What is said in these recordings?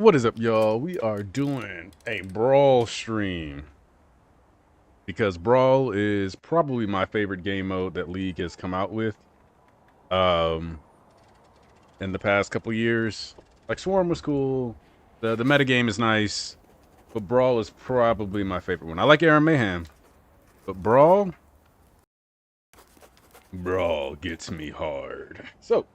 What is up, y'all? We are doing a Brawl stream because Brawl is probably my favorite game mode that League has come out with um in the past couple years. Like Swarm was cool, the meta game is nice, but Brawl is probably my favorite one. I like Aaron Mayhem, but Brawl gets me hard. So,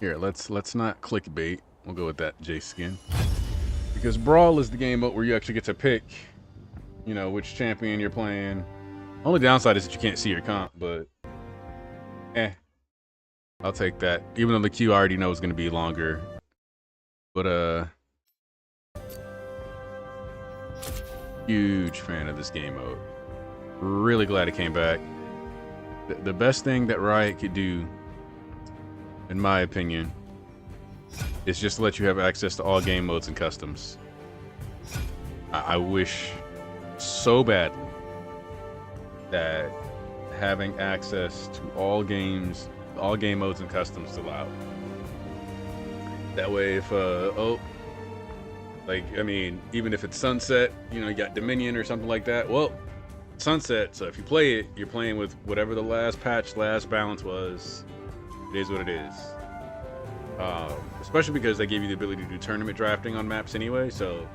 here, let's not clickbait. We'll go with that J skin. Because Brawl is the game mode where you actually get to pick, you know, which champion you're playing. Only downside is that you can't see your comp, but I'll take that. Even though the queue I already know is going to be longer. But huge fan of this game mode. Really glad it came back. The best thing that Riot could do, in my opinion, is just to let you have access to all game modes and customs. I wish so badly that having access to all game modes and customs is allowed. That way, if like, I mean, even if it's Sunset, you know, you got Dominion or something like that. Well, Sunset. So if you play it, you're playing with whatever the last balance was. It is what it is. Especially because they give you the ability to do tournament drafting on maps anyway. So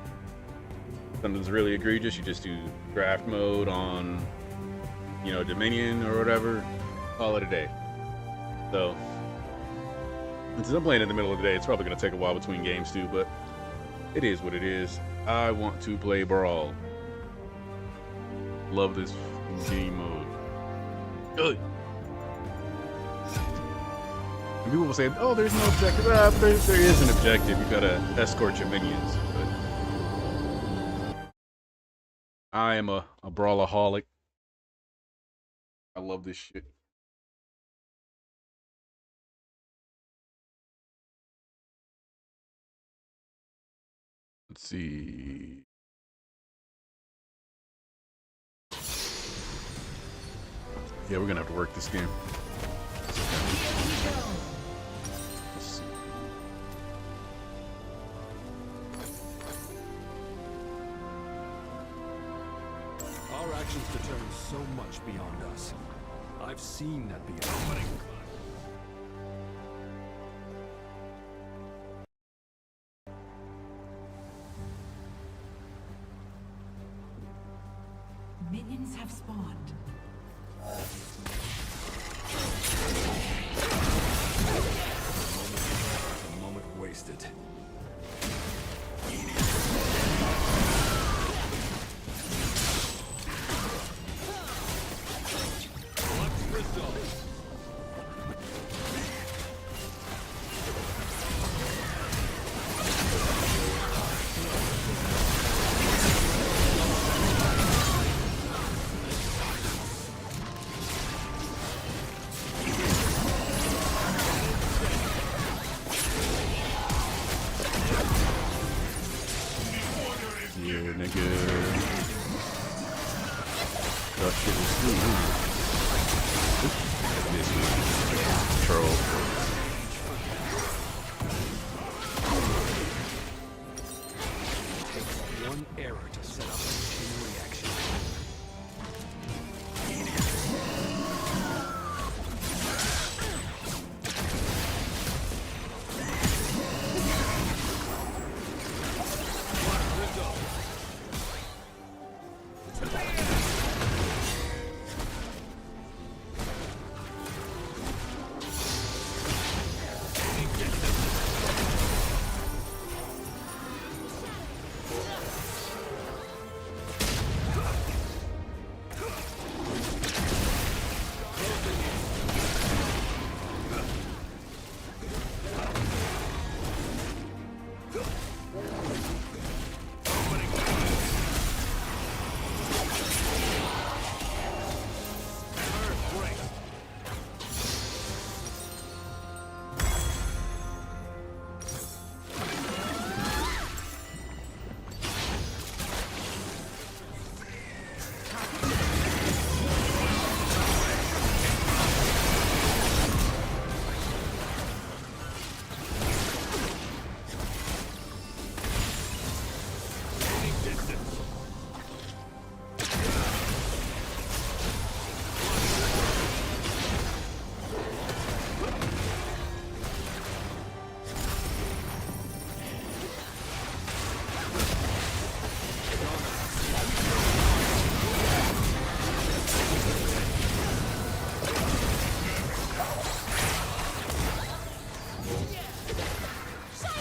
something's really egregious, you just do draft mode on, you know, Dominion or whatever. Call it a day. So since I'm playing in the middle of the day, it's probably going to take a while between games too, but it is what it is. I want to play Brawl. Love this game mode. Good. And people will say, oh, there's no objective. There is an objective. You gotta escort your minions. But I am a brawlaholic. I love this shit. Let's see. Yeah, we're gonna have to work this game. Let's see. Our actions determine so much beyond us. I've seen that beyond. Minions have spawned. A moment wasted.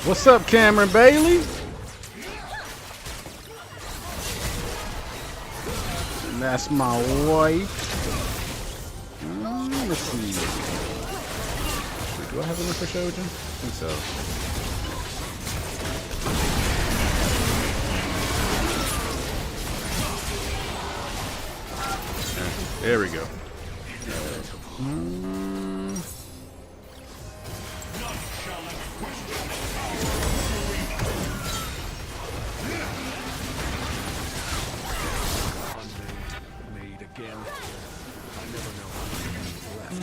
What's up, Cameron Bailey? And that's my wife. Let's see. Do I have enough for Shojin? I think so. There we go. Made again. I never know how many left.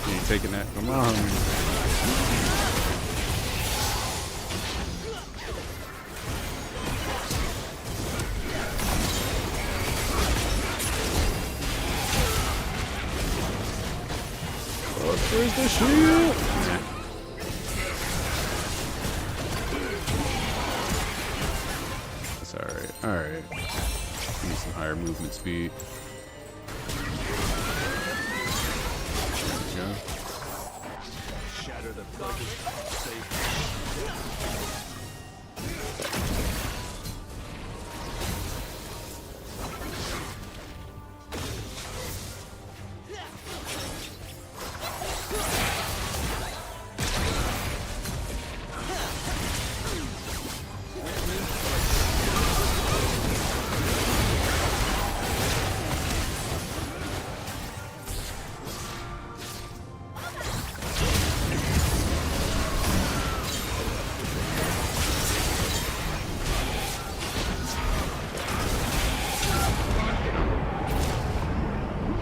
You ain't taking that. Come on. Where's the shield? That's alright. Alright. Need some higher movement speed. There we go. Shatter the pledges. Save.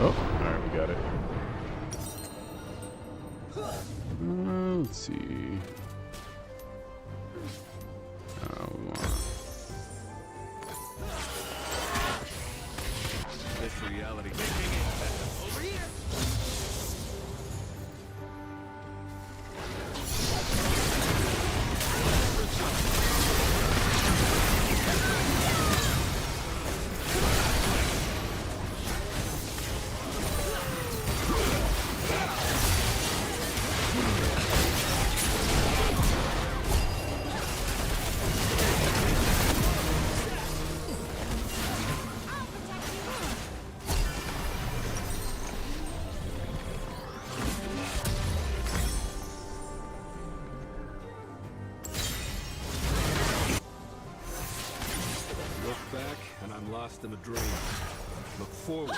Oh, alright, we got it. Let's see. We want This reality. Over here. Look back, and I'm lost in a dream. Look forward.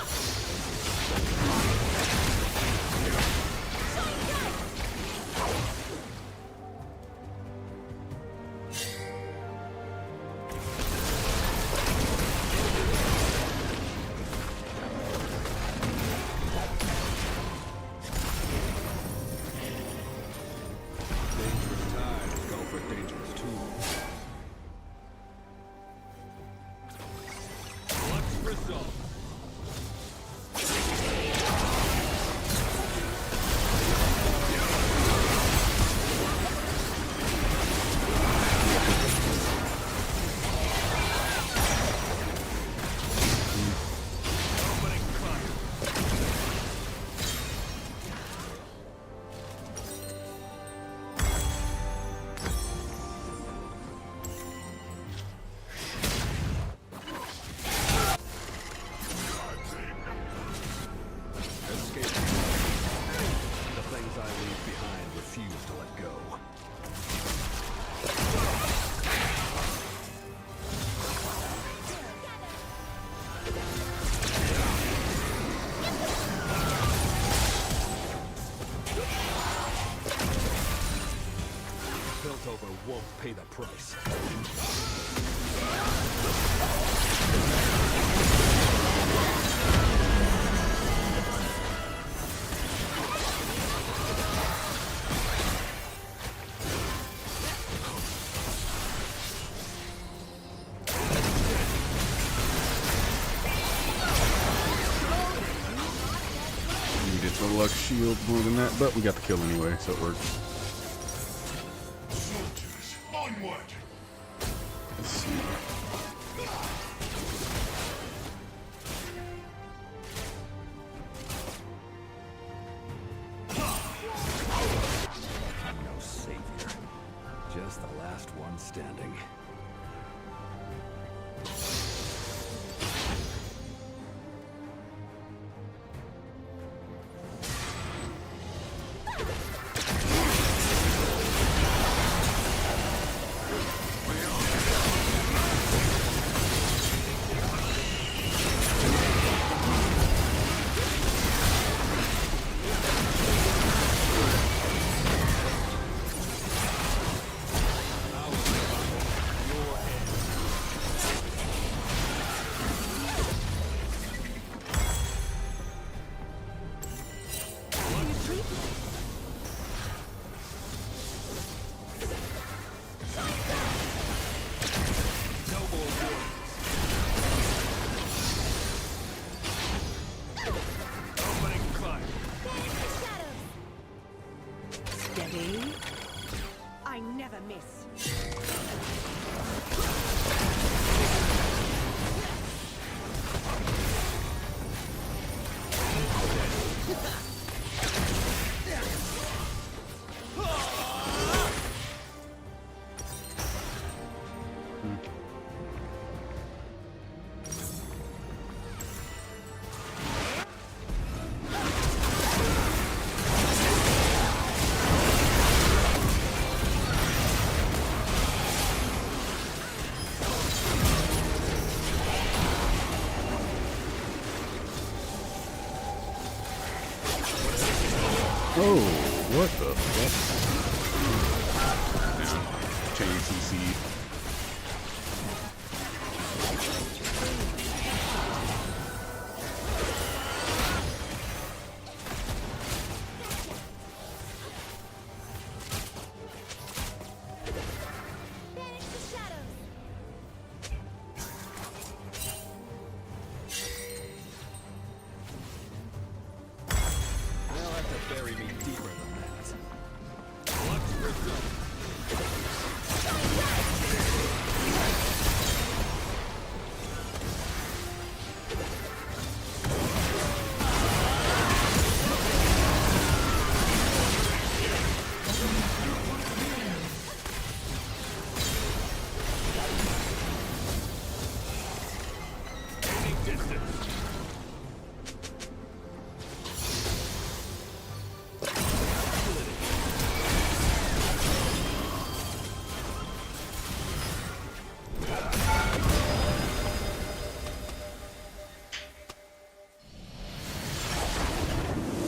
Dangerous times go for dangerous tools. What's result? Opening fire. Escape. The things I leave behind refuse to let go. Built over won't pay the price. needed the luck shield more than that, but we got the kill anyway, so it works. Soldiers, onward! Let's see. No savior. Just the last one standing. Steady. I never miss. Oh, what the fuck? Chain CC. They'll have to bury me deeper than that. Watch yourself. Gaining distance.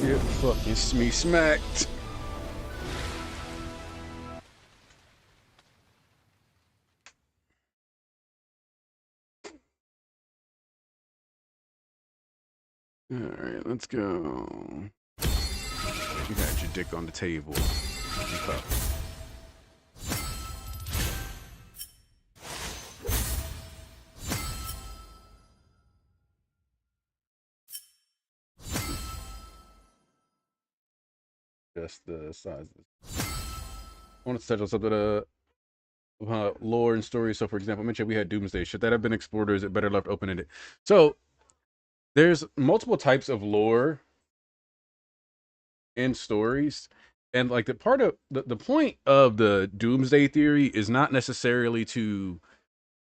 Get fucking me smacked. All right, let's go. You got your dick on the table. Okay. Just the sizes. I want to touch on something about lore and story. So, for example, I mentioned we had Doomsday. Should that have been explored, or is it better left open-ended? So, there's multiple types of lore in stories, and like the part of the point of the Doomsday theory is not necessarily to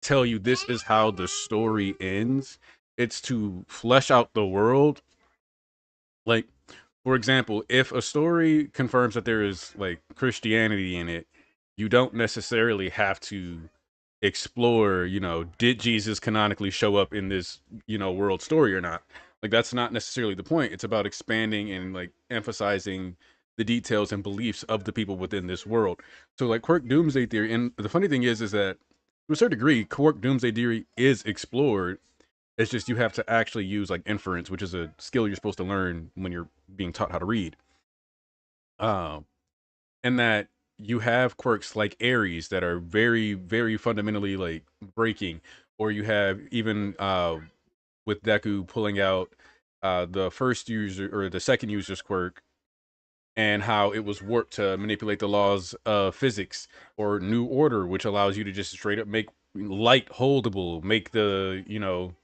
tell you this is how the story ends. It's to flesh out the world. Like, for example, if a story confirms that there is like Christianity in it, you don't necessarily have to explore, did Jesus canonically show up in this, world story or not? Like, that's not necessarily the point. It's about expanding and like emphasizing the details and beliefs of the people within this world. So like Quirk Doomsday Theory, and the funny thing is that to a certain degree, Quirk Doomsday Theory is explored. It's just you have to actually use like inference, which is a skill you're supposed to learn when you're being taught how to read. And that you have quirks like Ares that are very, very fundamentally like breaking, or you have even with Deku pulling out the first user or the second user's quirk, and how it was warped to manipulate the laws of physics, or New Order, which allows you to just straight up make light holdable, make the, you know,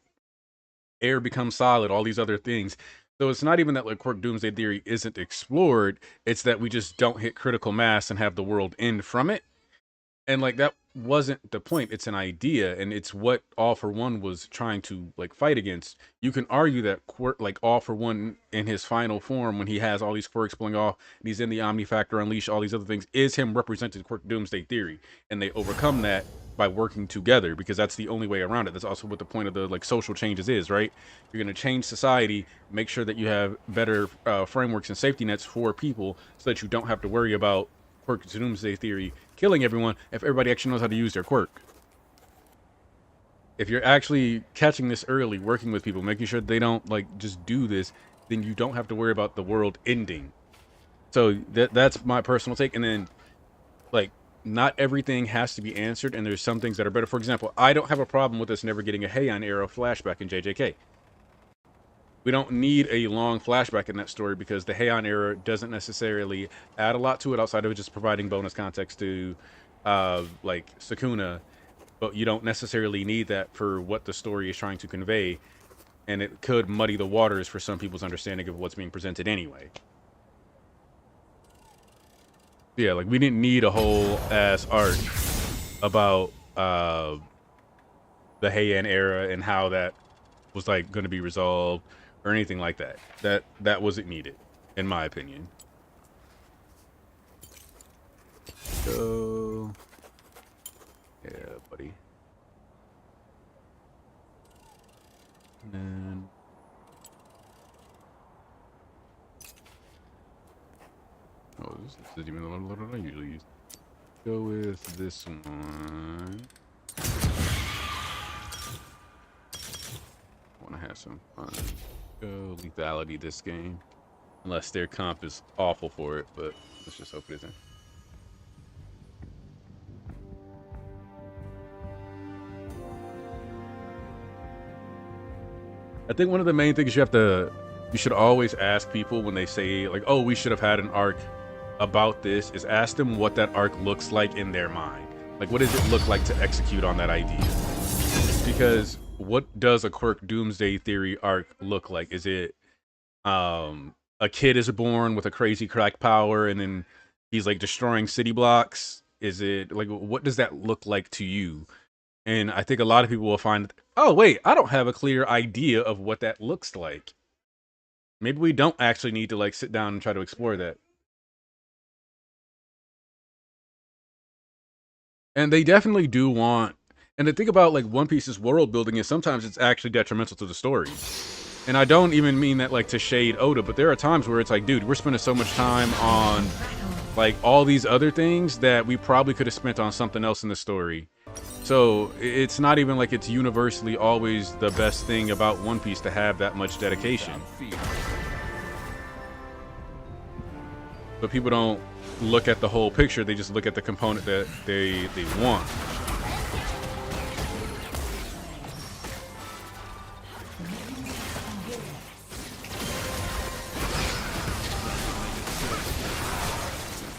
air become solid, all these other things. So it's not even that like Quirk Doomsday Theory isn't explored, it's that we just don't hit critical mass and have the world end from it. And like that wasn't the point. It's an idea, and it's what All for One was trying to like fight against. You can argue that Quirk, like All for One in his final form, when he has all these quirks blowing off, and he's in the Omni Factor Unleash, all these other things, is him representing Quirk Doomsday Theory, and they overcome that by working together, because that's the only way around it. That's also what the point of the like social changes is, right? You're going to change society, make sure that you have better frameworks and safety nets for people, so that you don't have to worry about Quirk Doomsday Theory killing everyone if everybody actually knows how to use their quirk. If you're actually catching this early, working with people, making sure they don't like just do this, then you don't have to worry about the world ending. So that's my personal take. And then like not everything has to be answered, and there's some things that are better. For example, I don't have a problem with us never getting a Heian era flashback in JJK. We don't need a long flashback in that story, because the Heian era doesn't necessarily add a lot to it outside of just providing bonus context to like Sukuna, but you don't necessarily need that for what the story is trying to convey, and it could muddy the waters for some people's understanding of what's being presented anyway. Yeah, like we didn't need a whole ass arc about the Heian era and how that was like going to be resolved, or anything like that. That wasn't needed, in my opinion. So, yeah, buddy. And then, oh, this is even a little I usually use. Go with this one. I want to have some fun. Go lethality this game, unless their comp is awful for it, but let's just hope it isn't. I think one of the main things you should always ask people when they say like, oh, we should have had an arc about this, is ask them what that arc looks like in their mind. Like, what does it look like to execute on that idea? Because what does a Quirk Doomsday Theory arc look like? Is it a kid is born with a crazy crack power and then he's like destroying city blocks? Is it like, what does that look like to you? And I think a lot of people will find, oh wait, I don't have a clear idea of what that looks like. Maybe we don't actually need to like sit down and try to explore that. And they definitely do want, and the thing about like One Piece's world building is sometimes it's actually detrimental to the story. And I don't even mean that like to shade Oda, but there are times where it's like, dude, we're spending so much time on like all these other things that we probably could have spent on something else in the story. So it's not even like it's universally always the best thing about One Piece to have that much dedication. But people don't look at the whole picture, they just look at the component that they want.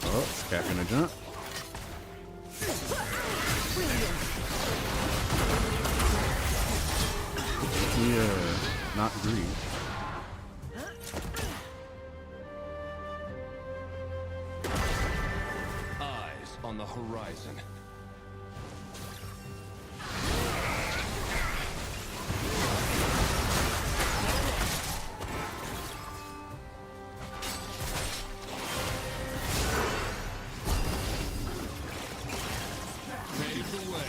Oh, it's Cat gonna jump. Yeah, not greed. Eyes on the horizon. Pave the way.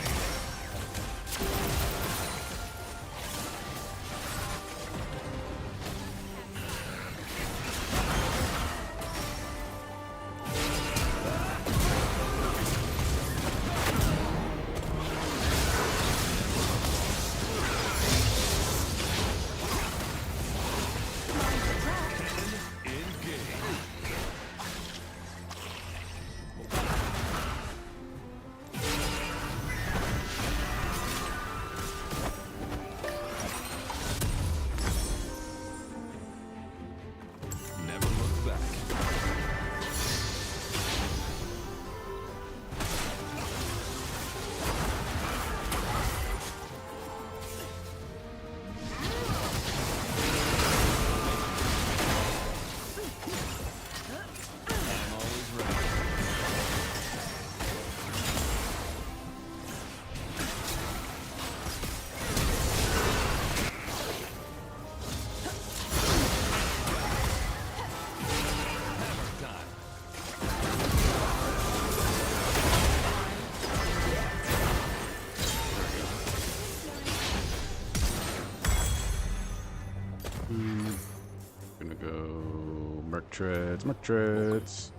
treads, my treads.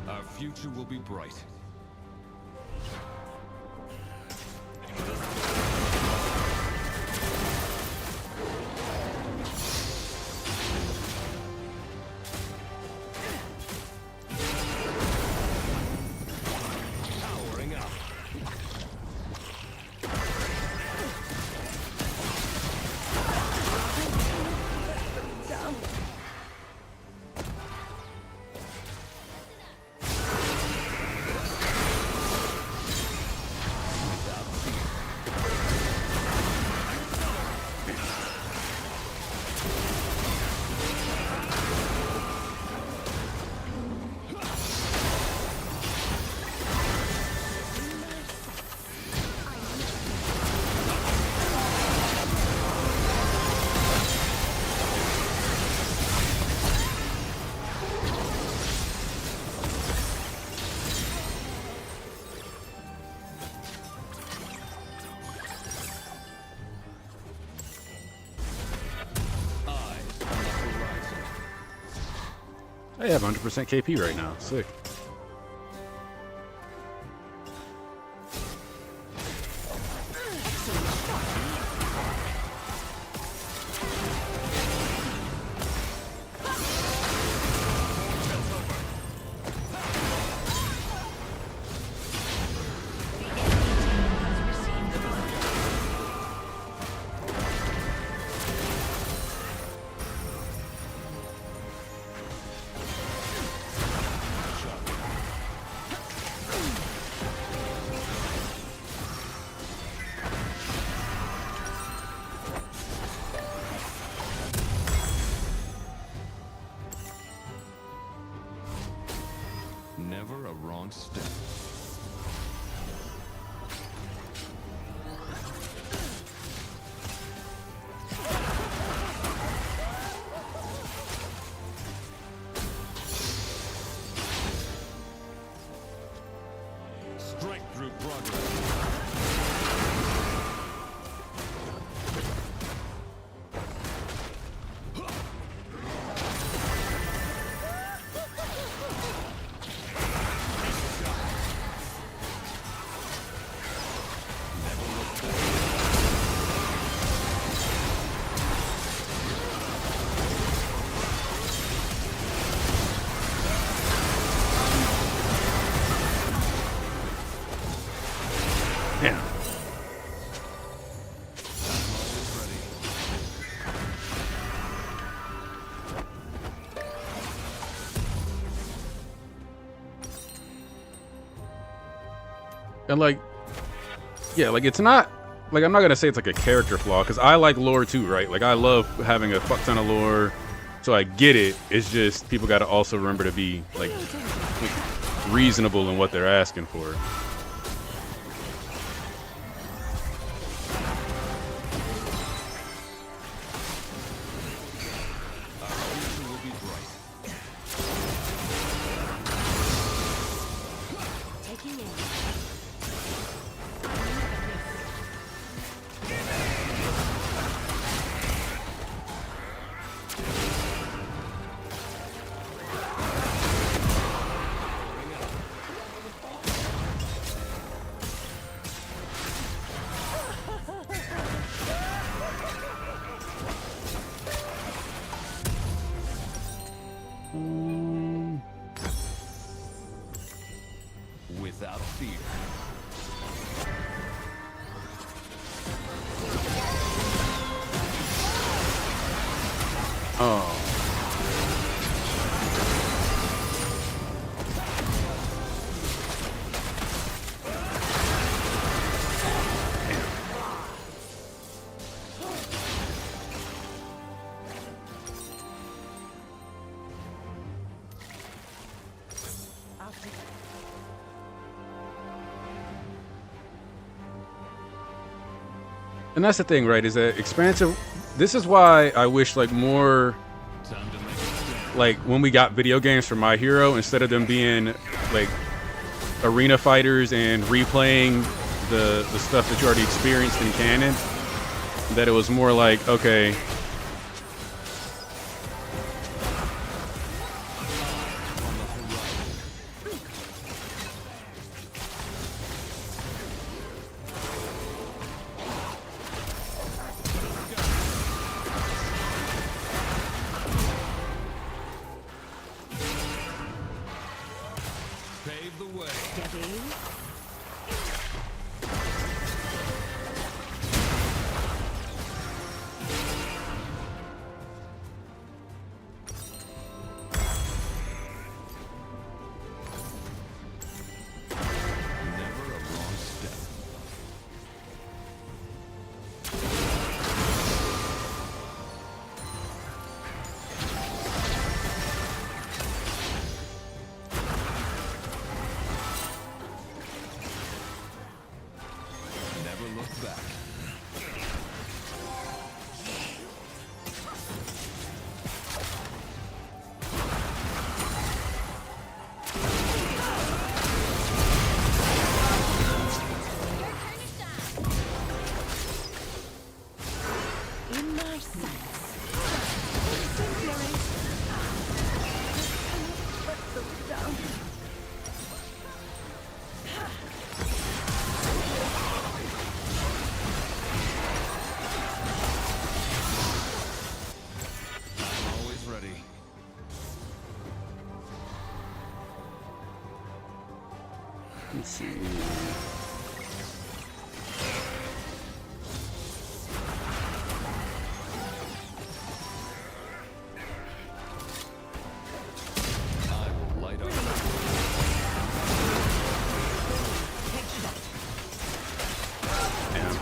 Our future will be bright. Powering up. I have 100% KP right now. Sick. Never a wrong step. Strength through progress. Damn. And like, yeah, like it's not like, I'm not gonna say it's like a character flaw, because I like lore too, right? Like I love having a fuck ton of lore, so I get it. It's just people got to also remember to be like reasonable in what they're asking for. Without fear. Oh. And that's the thing, right? Is that expansive? This is why I wish like more, like when we got video games for My Hero, instead of them being like arena fighters and replaying the stuff that you already experienced in canon, that it was more like, okay, Pave the way. Steady. Never a wrong step. Never look back. In my sights. Exemplary. But look down. I'm always ready. Let's see. I will light up. Damn.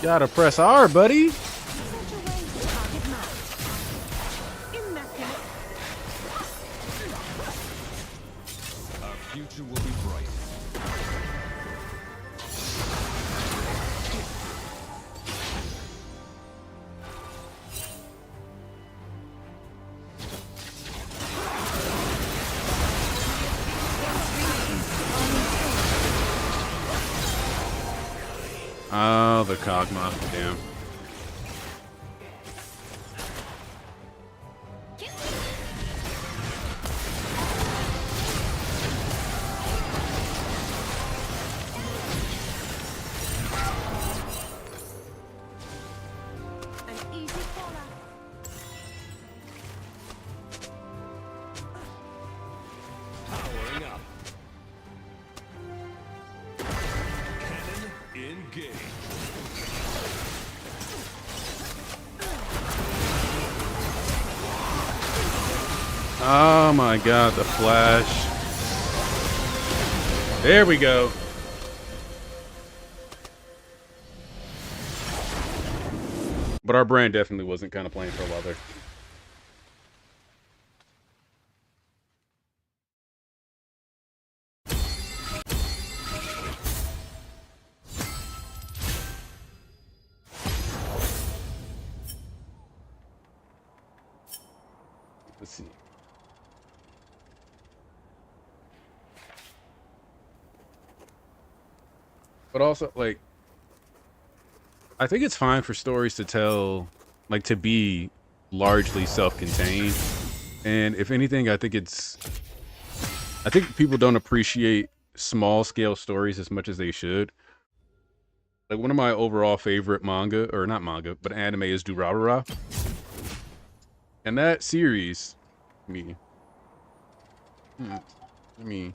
Gotta press R, buddy. Such a way to target man. Immaculate. Our future will be bright. Oh, the Kog'Maw. Damn. An easy caller. Powering up. Cannon engaged. Oh my god, the flash. There we go. But our brand definitely wasn't kind of playing for a while there. Let's see. But also, like, I think it's fine for stories to tell, like, to be largely self-contained. And if anything, I think people don't appreciate small-scale stories as much as they should. Like, one of my overall favorite manga, or not manga, but anime is Durarara. And that series, let me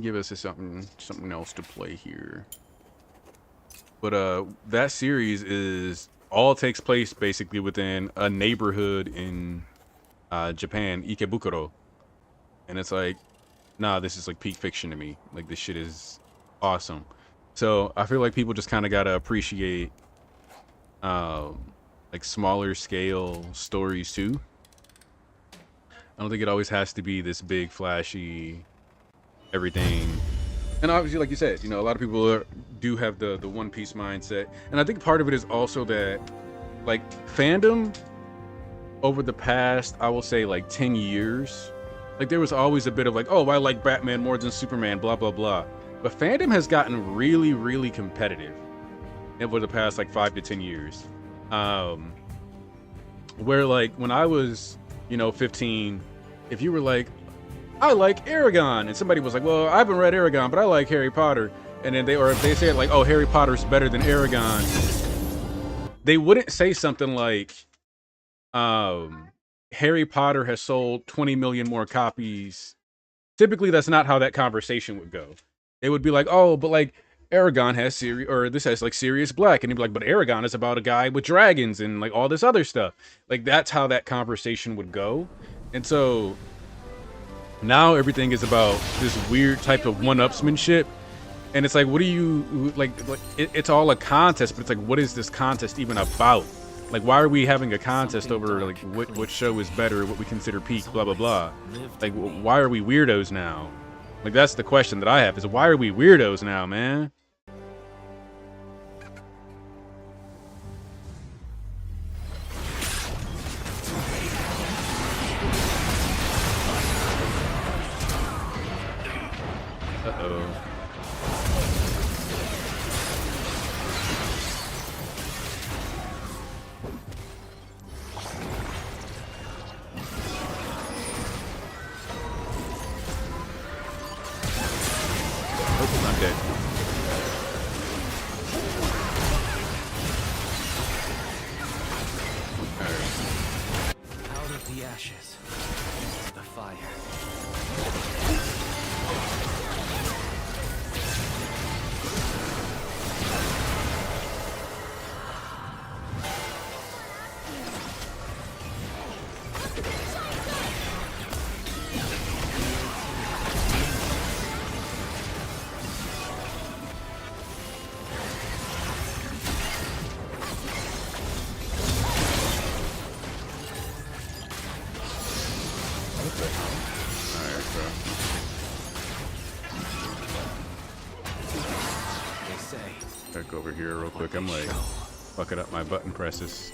give us something else to play here. But that series all takes place basically within a neighborhood in Japan, Ikebukuro. And it's like, nah, this is like peak fiction to me. Like, this shit is awesome. So I feel like people just kind of gotta appreciate like smaller scale stories too. I don't think it always has to be this big, flashy, everything. And obviously, like you said, you know, a lot of people do have the One Piece mindset. And I think part of it is also that, like, fandom over the past, I will say, like, 10 years, like, there was always a bit of like, oh, I like Batman more than Superman, blah, blah, blah. But fandom has gotten really, really competitive over the past, like, 5 to 10 years. Where, like, when I was, you know, 15, if you were like, I like Aragon. And somebody was like, well, I haven't read Aragon, but I like Harry Potter. And then if they said like, oh, Harry Potter's better than Aragon, they wouldn't say something like, Harry Potter has sold 20 million more copies. Typically, that's not how that conversation would go. They would be like, oh, but like Aragon has this has like Sirius Black. And he'd be like, but Aragon is about a guy with dragons and like all this other stuff. Like that's how that conversation would go. And so now everything is about this weird type of one-upsmanship. And it's like, what do you like it's all a contest, but it's like, what is this contest even about? Like, why are we having a contest over like what show is better, what we consider peak, blah blah blah? Like, why are we weirdos now? Like, that's the question that I have, is why are we weirdos now, man? Uh-oh. I'm dead. Out of the ashes, the fire. Back over here real quick. I'm like fucking up my button presses.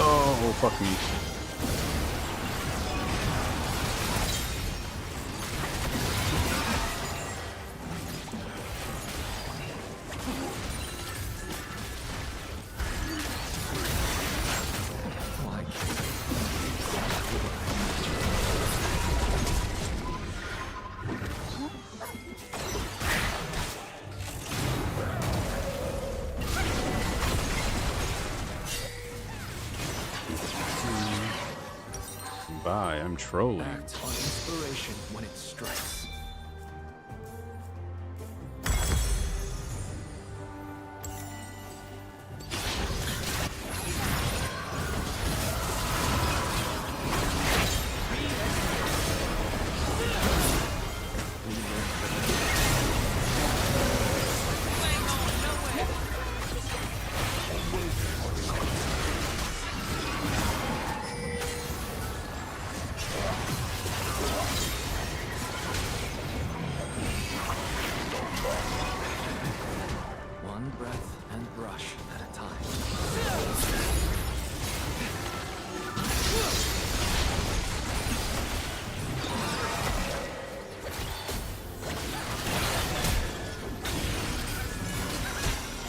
Oh, fuck me. I'm trolling. Act on inspiration when it strikes. One breath and brush at a time.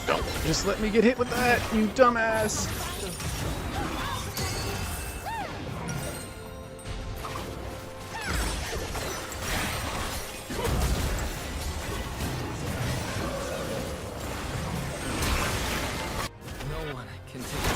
Don't just let me get hit with that, you dumbass. No one can take it.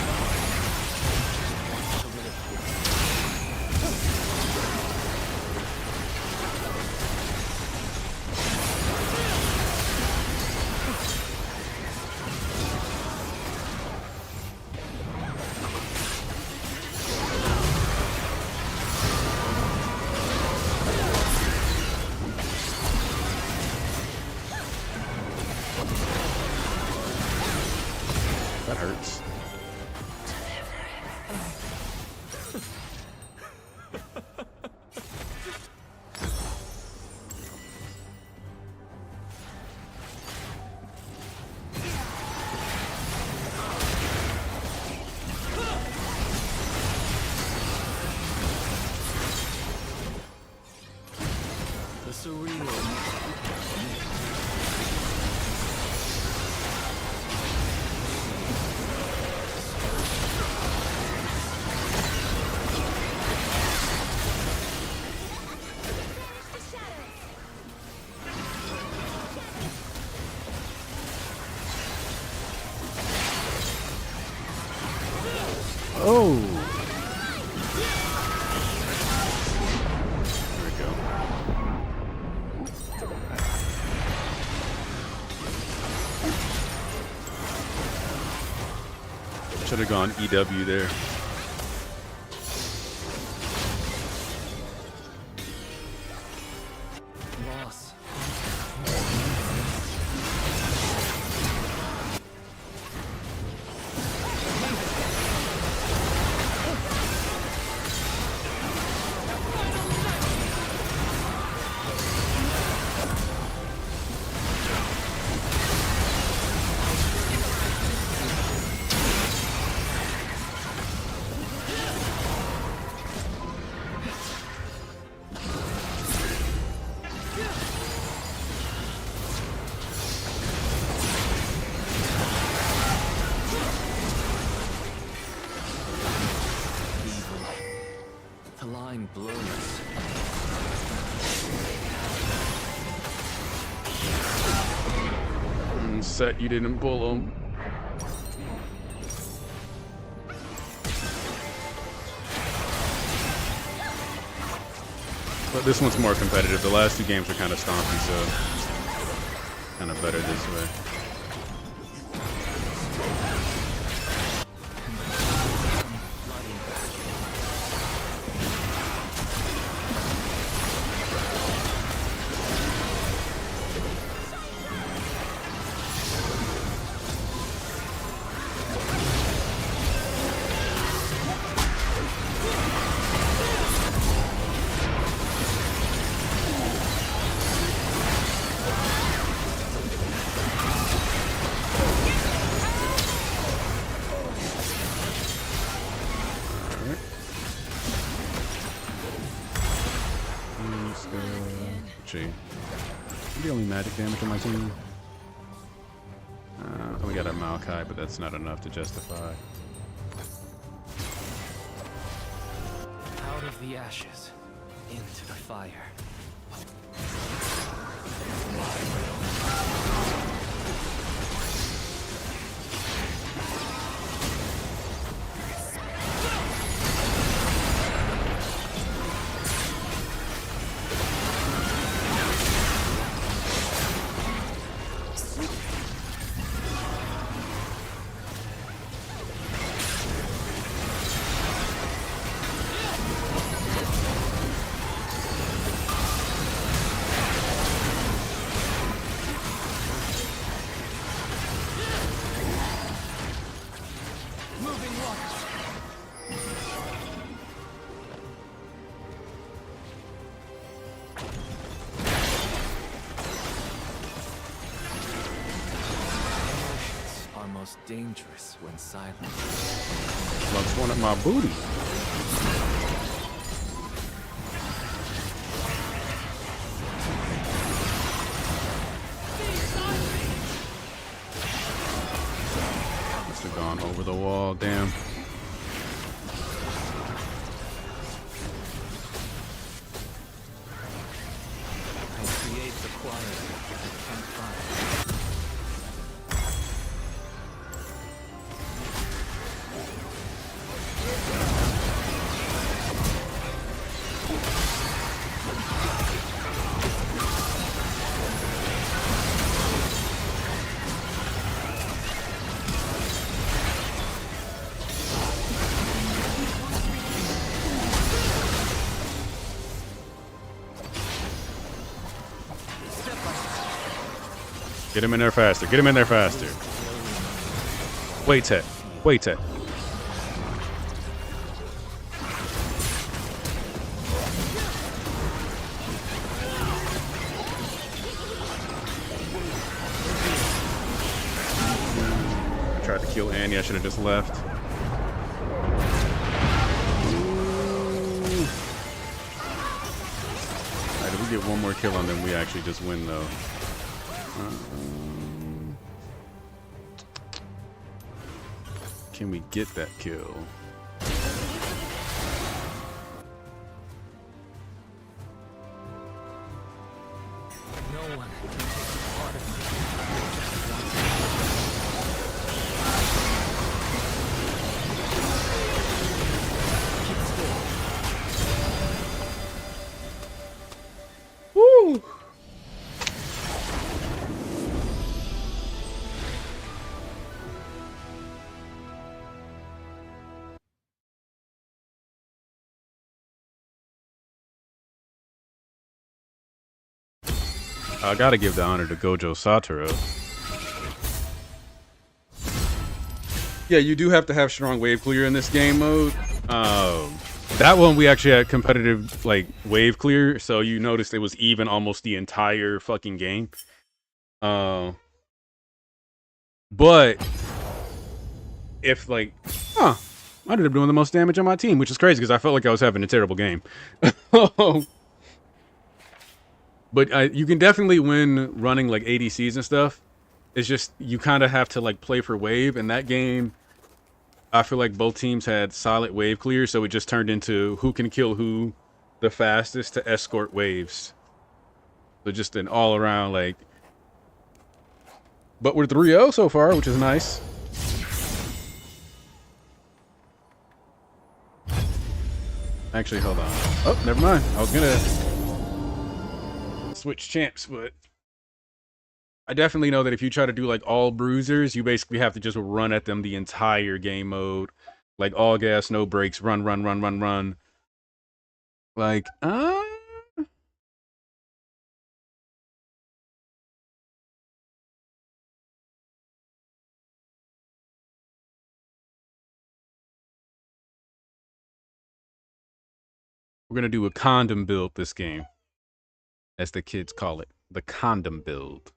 surreal. Oh! There we go. Should have gone EW there. Loss. The line blurs. Set, you didn't pull him. But this one's more competitive. The last two games are kind of stompy, so kind of better this way. The only magic damage on my team. We got a Maokai, but that's not enough to justify. Out of the ashes, into the fire. Most dangerous when silent. Looks one of my booty. Must have gone over the wall, damn. I create the quiet I can't find. Get him in there faster. Get him in there faster. Wait, Ted. Wait, Ted. I tried to kill Annie. I should have just left. Alright, we get one more kill on them, we actually just win, though. Can we get that kill? No one can take a part of me. Woo! I gotta give the honor to Gojo Satoru. Yeah, you do have to have strong wave clear in this game mode. That one we actually had competitive like wave clear, so you noticed it was even almost the entire fucking game. But if like, I ended up doing the most damage on my team, which is crazy because I felt like I was having a terrible game. But you can definitely win running like ADCs and stuff. It's just you kind of have to like play for wave. In that game, I feel like both teams had solid wave clear, so it just turned into who can kill who the fastest to escort waves. So just an all around like. But we're 3-0 so far, which is nice. Actually, hold on. Oh, never mind. I was gonna switch champs, but I definitely know that if you try to do like all bruisers, you basically have to just run at them the entire game mode. Like all gas, no brakes, run, run, run, run, run. Like, we're gonna do a condom build this game, as the kids call it, the condom build.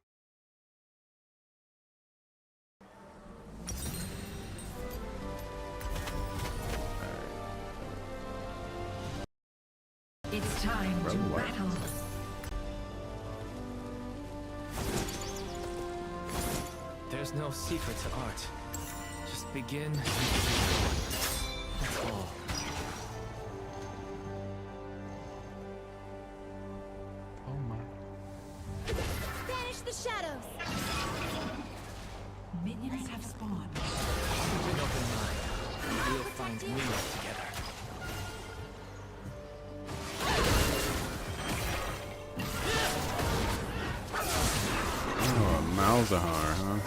It's time to battle. There's no secret to art. Just begin. That's all. Oh my. Banish the shadows. Minions have spawned. Keep an open mind. We'll find meaning together. Oh, Malzahar, huh?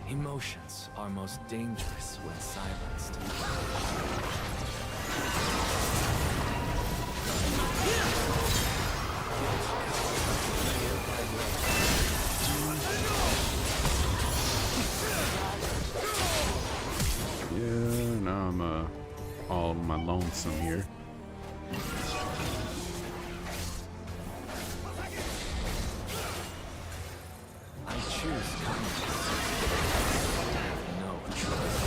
Emotions are most dangerous when silenced. Yeah, now I'm all on my lonesome here. I choose kindness. No choice.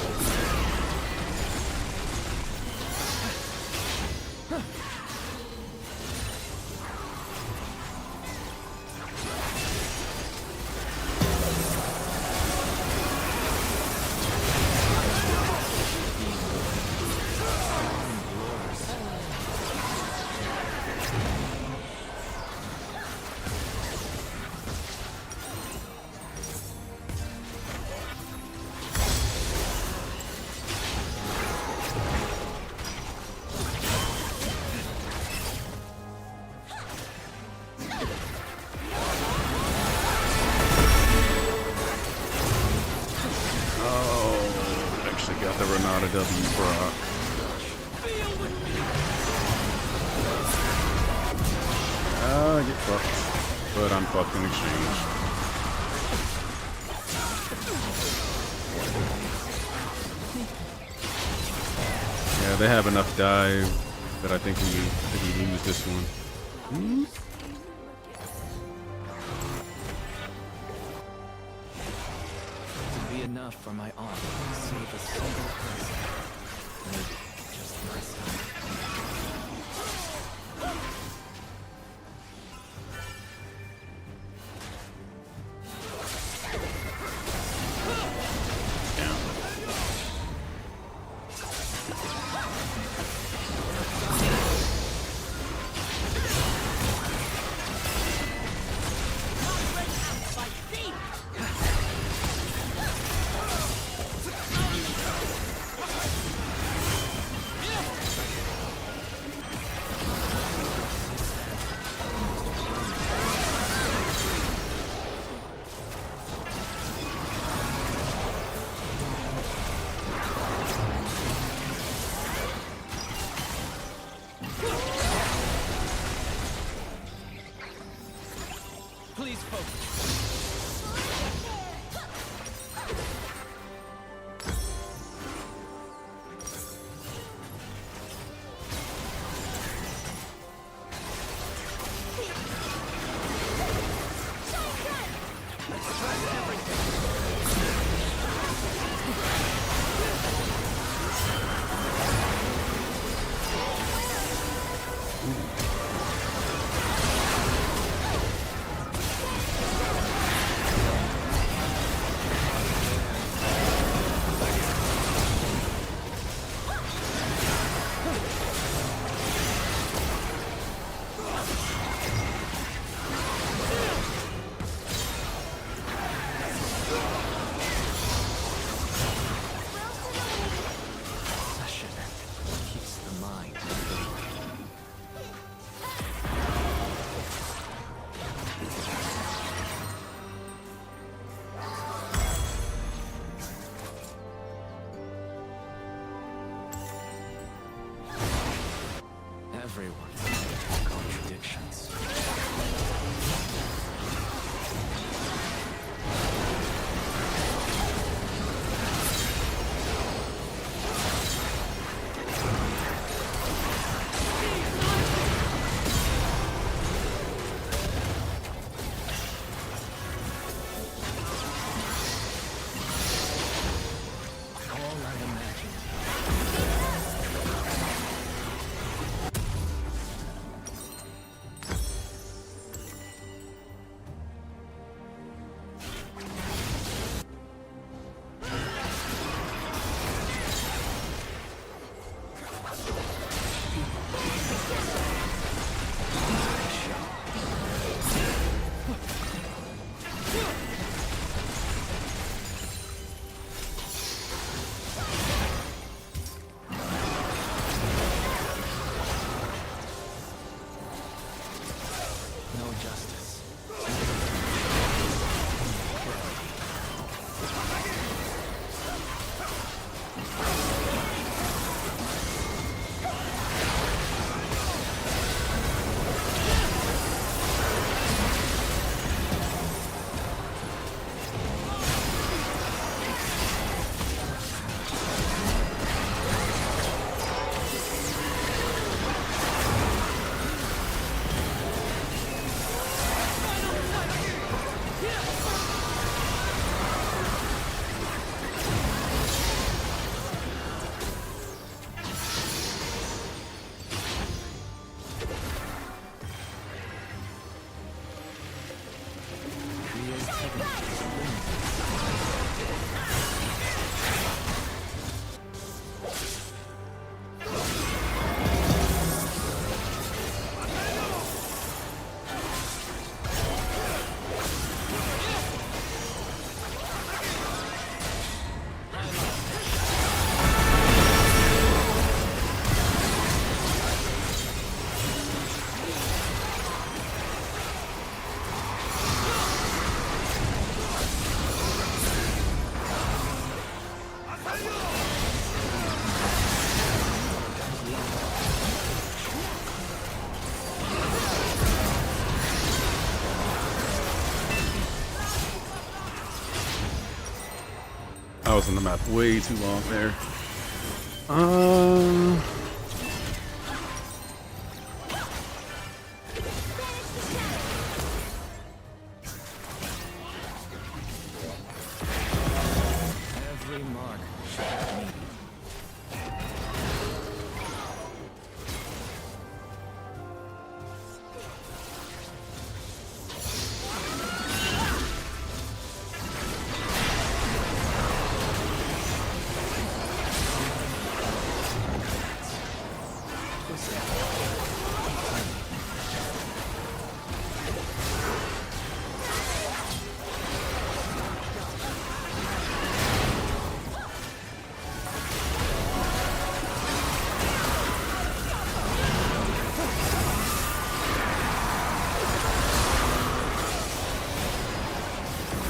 Got the Renata W Brock. Get fucked. But I'm fucked in exchange. Yeah, they have enough dive that I think we lose this one. To be enough for my army to save a single person. Maybe just myself. Please focus. Obsession keeps the mind awake. Everyone has contradictions. All I imagined. No justice. I was on the map way too long there. Uh, Every mark should have meaning.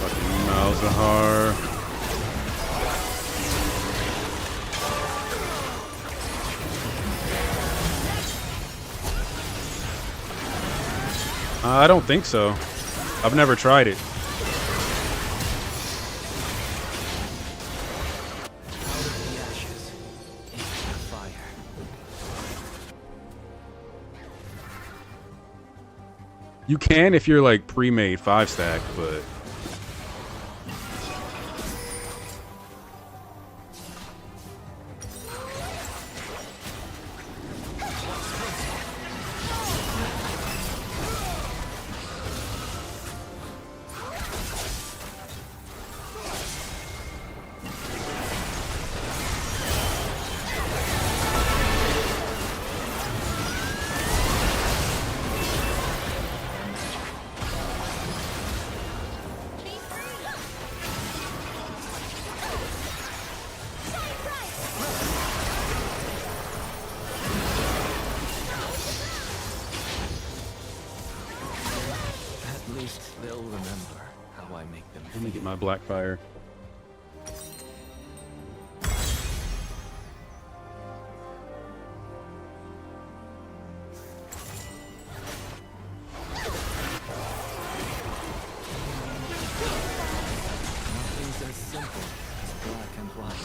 fucking Malzahar. I don't think so. I've never tried it. Out of the ashes, into the fire. You can if you're like pre-made 5-stack, but At least they'll remember how I make them let me get feel. my Blackfire. Nothing's as simple as black and white.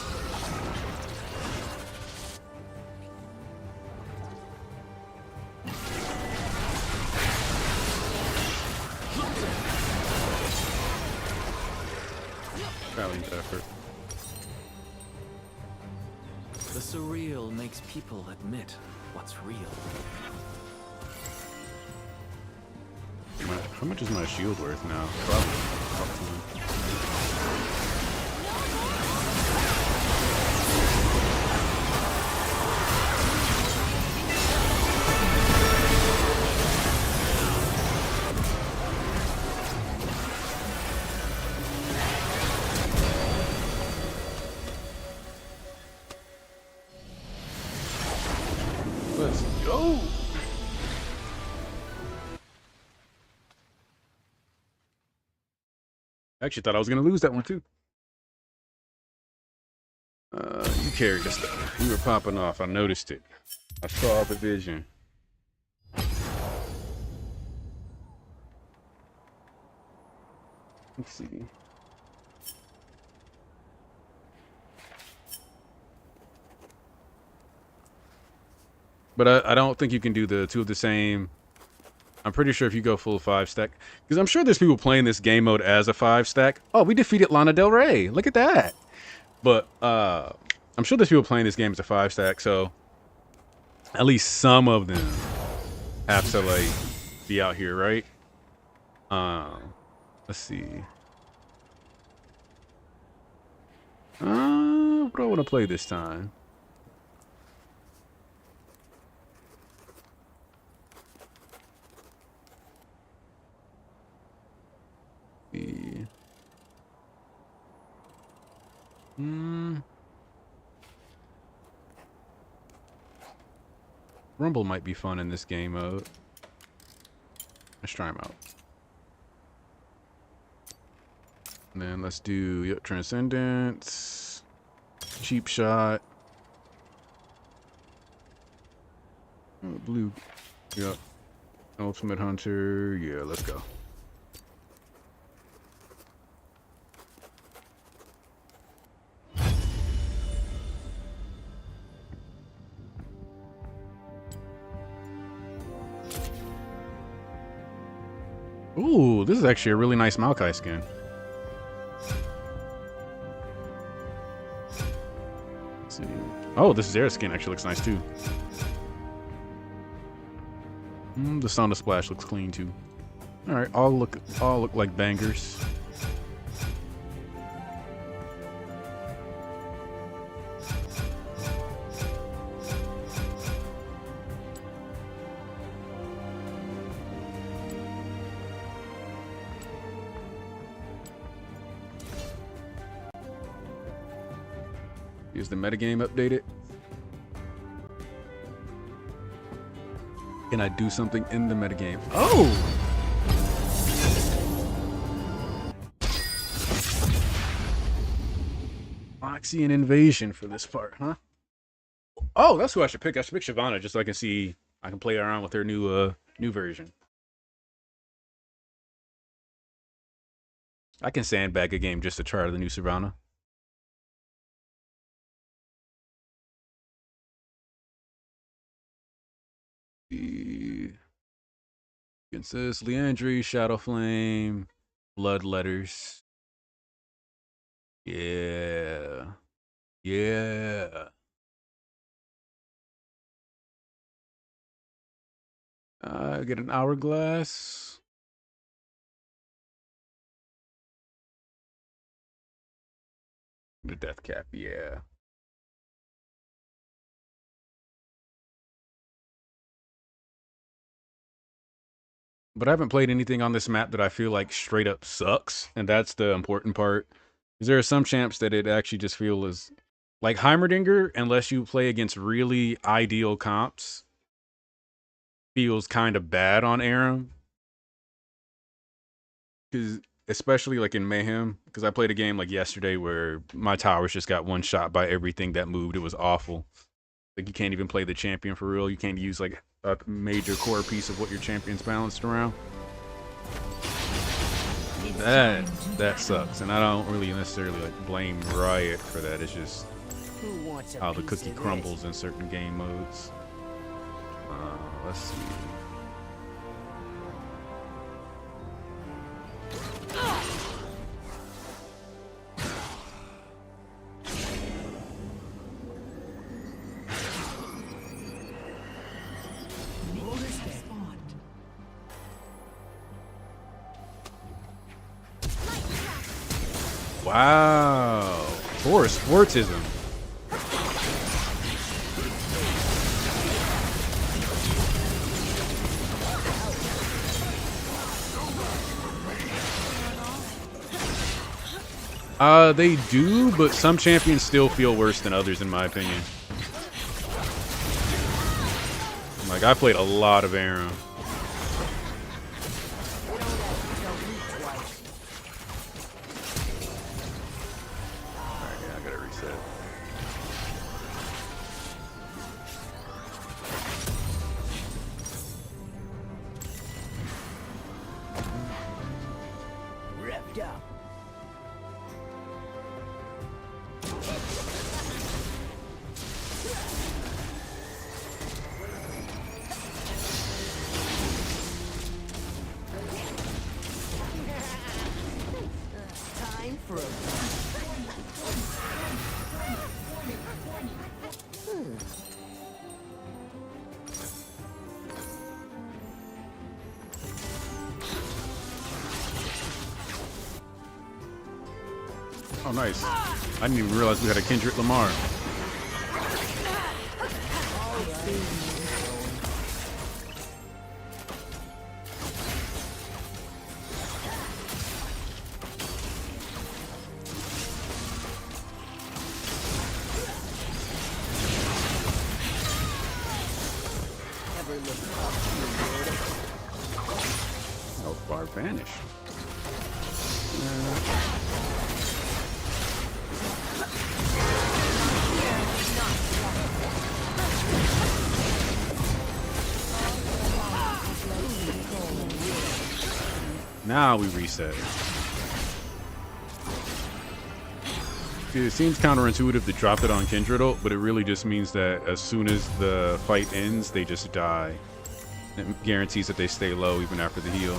Valiant effort. The surreal makes people admit what's real. How much is my shield worth now? Probably. Let's go. I actually thought I was gonna lose that one too. You carried us though. You were popping off. I noticed it. I saw the vision. Let's see. But I don't think you can do the two of the same. I'm pretty sure if you go full 5-stack, because I'm sure there's people playing this game mode as a 5-stack. Oh, we defeated Lana Del Rey. Look at that. But I'm sure there's people playing this game as a 5-stack, so at least some of them have to like be out here, right? Let's see. What do I want to play this time? The Rumble might be fun in this game mode. Let's try him out. And then let's do Transcendence, Cheap Shot, Blue, yep, Ultimate Hunter. Yeah, let's go. Ooh, this is actually a really nice Maokai skin. Let's see. Oh, this Zera skin actually looks nice too. The Sauna Splash looks clean too. All right, all look like bangers. Is the metagame updated? Can I do something in the metagame? Oh! Moxie and Invasion for this part, huh? Oh, that's who I should pick. I should pick Shyvana just so I can see. I can play around with her new version. I can sandbag a game just to try the new Shyvana. Against this, Leandry, Shadow Flame, Blood Letters. Yeah. Yeah. Get an Hourglass. The Death Cap, yeah. But I haven't played anything on this map that I feel like straight up sucks, and that's the important part. Because there are some champs that it actually just feel is like Heimerdinger, unless you play against really ideal comps, feels kind of bad on Aram. Because especially like in Mayhem, because I played a game like yesterday where my towers just got one shot by everything that moved. It was awful. Like you can't even play the champion for real. You can't use like a major core piece of what your champion's balanced around. That sucks, and I don't really necessarily like blame Riot for that. It's just how the cookie crumbles in certain game modes. Let's see. Wow. Force Sportism. They do, but some champions still feel worse than others, in my opinion. Like, I played a lot of Aram. Oh, nice. I didn't even realize we had a Kendrick Lamar. Health bar vanished. Now we reset. It seems counterintuitive to drop it on Kindred ult, but it really just means that as soon as the fight ends, they just die. It guarantees that they stay low even after the heal.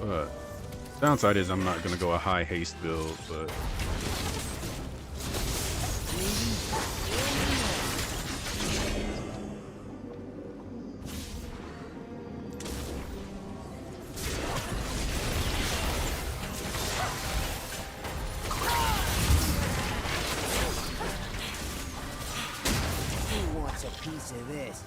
But downside is I'm not gonna go a high haste build, but Who wants a piece of this?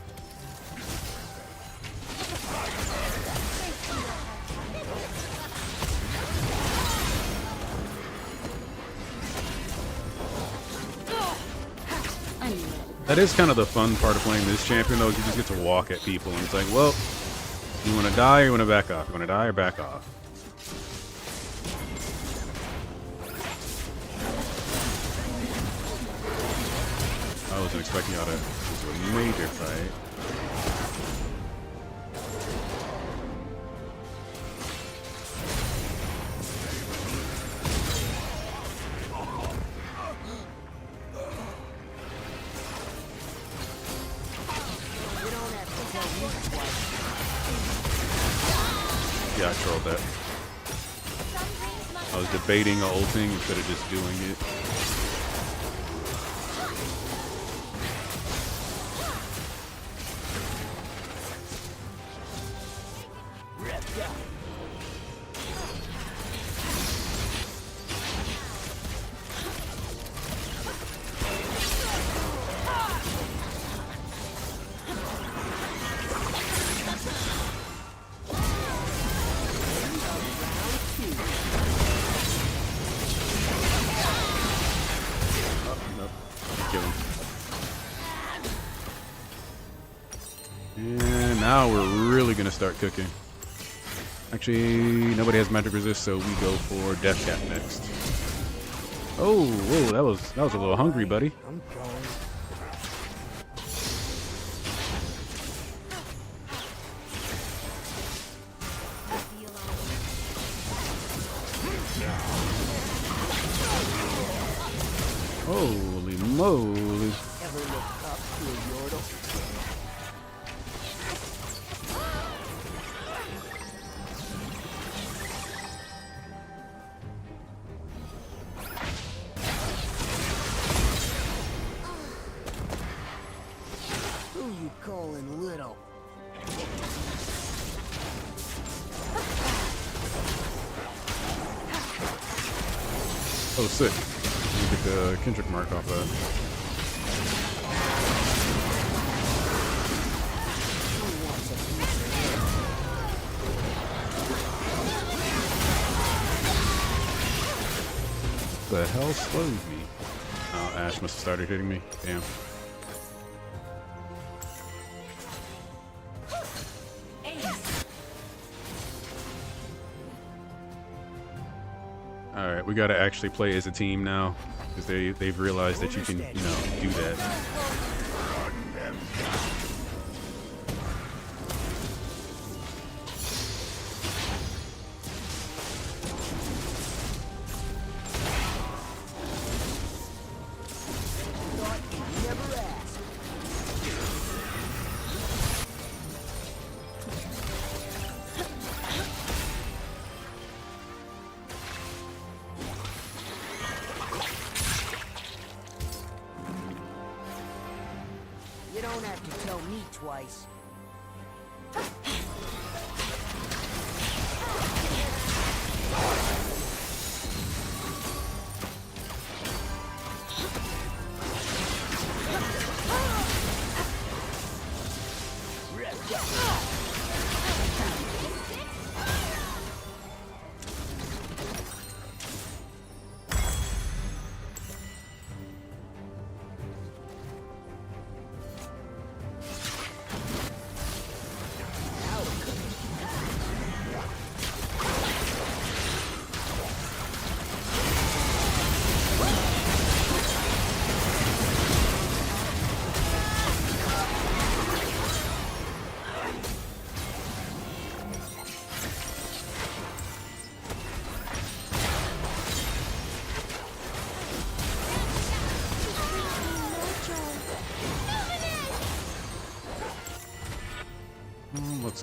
that is kind of the fun part of playing this champion, though. Is you just get to walk at people, and it's like, well, you want to die or you want to back off? You want to die or back off? I wasn't expecting y'all to do a major fight. Yeah, I trolled that. I was debating the old thing instead of just doing it. Kill him. And now we're really gonna start cooking. Actually, nobody has magic resist, so we go for Death Cap next. Oh, whoa, that was a little hungry, buddy. I'm going. Holy moly. Ever look up to a yordle? Who you calling little? Oh, sick. Let me get the Kendrick mark off that. Who wants a piece of this? The hell slowed me? Oh, Ash must have started hitting me. Damn. Ace. Alright, we gotta actually play as a team now. Because they've realized that you can, you know, do that. Thought you'd never ask. You don't have to tell me twice.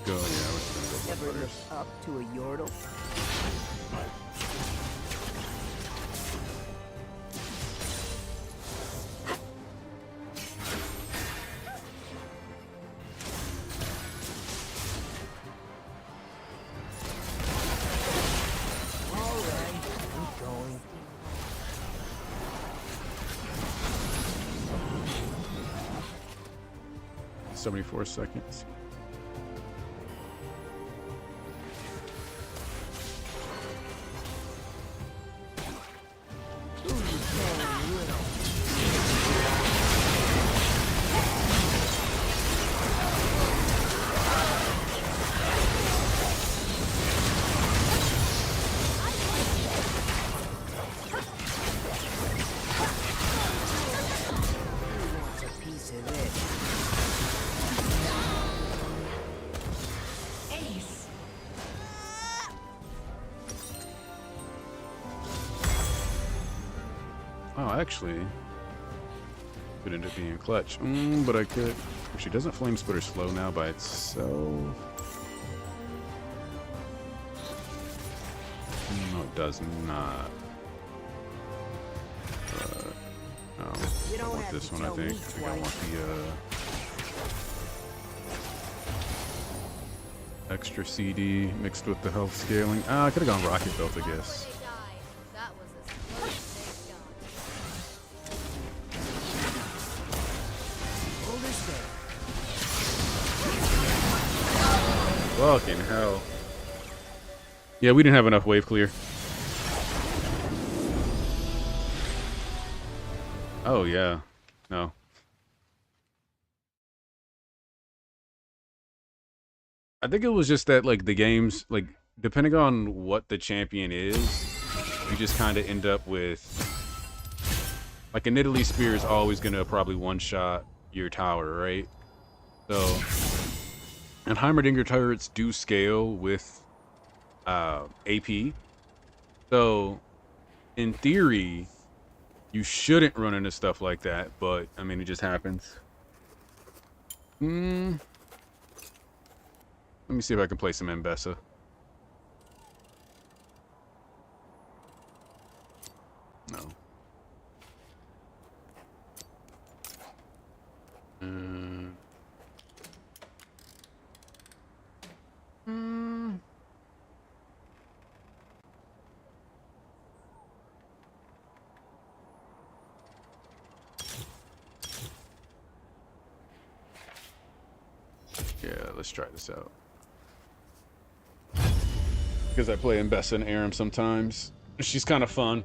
go. Yeah, we're just gonna go Ever Blood look Butters. up to a yordle? Alright, I'm going. 74 seconds. Who wants a piece of this? Ace. Oh, actually, could end up being clutch. But I could. If she doesn't flame splitter slow now by itself. No, it does not. No, You I don't want have this to one. I tell think. me I think I twice. want the extra CD mixed with the health scaling. I could have gone rocket belt, I guess. Before they died. That was as close as they've got. Hold this there. Fucking hell. Yeah, we didn't have enough wave clear. Oh, yeah. No. I think it was just that, like, the games, like, depending on what the champion is, you just kind of end up with, like, a Nidalee Spear is always going to probably one-shot your tower, right? So, and Heimerdinger turrets do scale with AP. So, in theory, you shouldn't run into stuff like that, but, I mean, it just happens. Let me see if I can play some Mbessa. No. Yeah, let's try this out. Because I play Mbessa and Aram sometimes. She's kind of fun.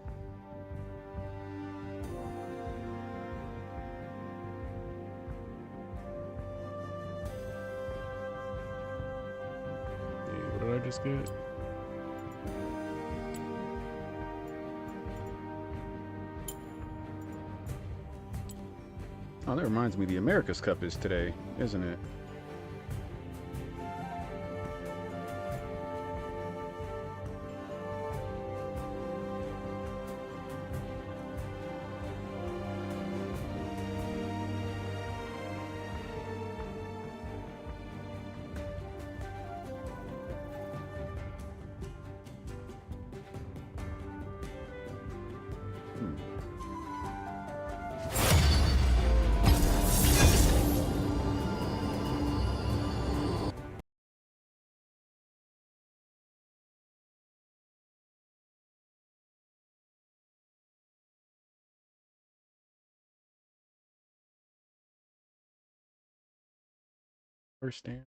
Hey, what did I just get? Oh, that reminds me, the America's Cup is today, isn't it? First stand.